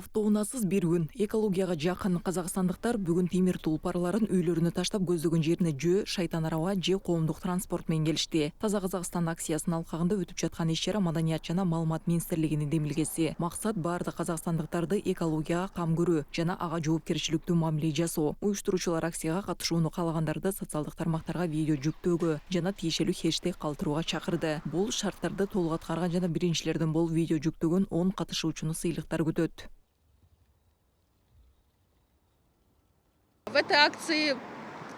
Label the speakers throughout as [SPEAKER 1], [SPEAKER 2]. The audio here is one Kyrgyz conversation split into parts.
[SPEAKER 1] Автоунаасыз бир күн. Экологияга жакын казакстандыктар бүгүн темир тулпарларын үйлөрүнө таштап көздөгөн жерине жөө, шайтан араба же коомдук транспорт менен келишти. Таза Казакстан акциясынын алкагында өтүп жаткан иш-чара Маданият жана маалымат министрлигинин демилгеси. Максат бардык казакстандыктарды экологияга кам көрүү жана ага жоопкерчиликтүү мамиле жасоо. Уюштуруучулар акцияга катышууну каалагандарды социалдык тармактарга видео жүктөөгө жана тиешелүү хэштег калтырууга чакырды. Бул шарттарды толук аткарган жана биринчилерден болуп видео жүктөгөн 10 катышуучуну сыйлыктар күтөт.
[SPEAKER 2] В этой акции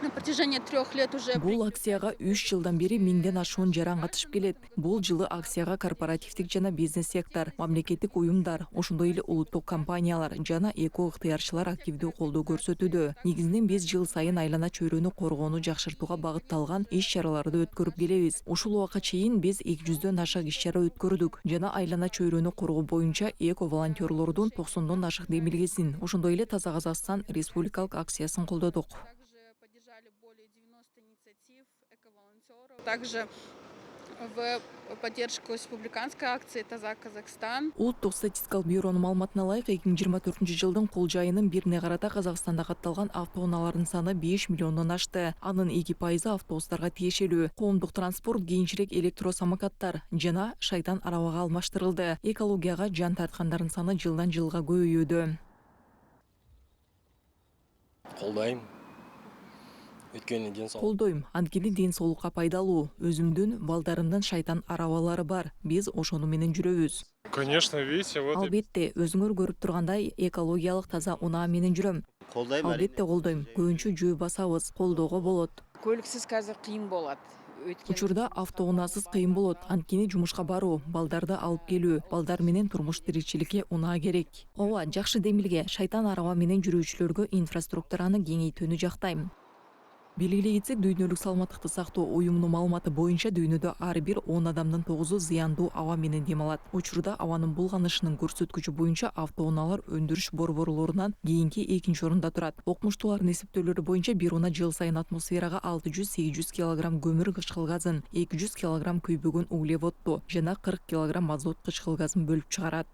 [SPEAKER 2] на протяжении 3 лет уже...
[SPEAKER 1] Бул акцияга 3 жылдан бери миңден ашуун жаран катышып келет. Бул жылы акцияга корпоративдик жана бизнес сектор, мамлекеттик уюмдар, ошондой эле улуттук компаниялар жана эко ыктыярчылар активдүү колдоо көрсөтүүдө. Негизинен биз жыл сайын айлана чөйрөнү коргоону жакшыртууга багытталган иш-чараларды өткөрүп келебиз. Ушул убакка чейин биз 200дөн ашык иш-чара өткөрдүк жана айлана чөйрөнү коргоо боюнча эко волонтерлордун 90дон ашык демилгесин, ошондой эле Таза Казакстан республикалык акциясын колдодук.
[SPEAKER 2] Поддержали более 90 инициатив эко-волонтеров. Также в поддержку республиканской акции «Таза Казахстан».
[SPEAKER 1] Улуттук статистикалык бюронун маалыматына ылайык 2024 жылдын колжо айынын бирине карата Казакстанда катталган автоунаалардын саны 5 миллиондон ашты. Анын 2% автобустарга тиешелүү. Коомдук транспорт кийинчерээк электросамокаттар жана шайтан арабага алмаштырылды. Экологияга жан тарткандардын саны жылдан жылга көбөйүүдө.
[SPEAKER 3] Колдойм. Өткөнү ден соолук.
[SPEAKER 1] Колдойм, анткени ден соолукка пайдалуу. Өзүмдүн, балдарымдын шайтан арабалары бар. Биз ошону менен жүрөбүз.
[SPEAKER 4] Конечно, видите, вот
[SPEAKER 1] Албетте, өзүңөр көрүп тургандай экологиялык таза унаа менен жүрөм.
[SPEAKER 5] Колдойм.
[SPEAKER 1] Албетте колдойм. Көбүнчө жөө басабыз, колдоого болот.
[SPEAKER 6] Көліксіз қазір қиын болады.
[SPEAKER 1] Учурда автоунаасыз кыйын болот. Анткени жумушка баруу, балдарды алып келүү, балдар менен турмуш тиричиликке унаа керек. Ооба, жакшы демилге. Шайтан араба менен жүрүүчүлөргө инфраструктураны кеңейтүүнү жактайм. Белгилей кетсек, Дүйнөлүк саламаттыкты сактоо уюмунун маалыматы боюнча дүйнөдө ар бир 10 адамдын 9-у зыяндуу аба менен дем алат. Учурда абанын булганышынын көрсөткүчү боюнча автоунаалар өндүрүш борборлорунан кийинки 2-орунда турат. Окумуштуулардын эсептөөлөрү боюнча бир унаа жыл сайын атмосферага 600-800 кг көмүр кычкыл газын, 200 кг күйбөгөн углеводду жана 40 кг азот кычкыл газын бөлүп чыгарат.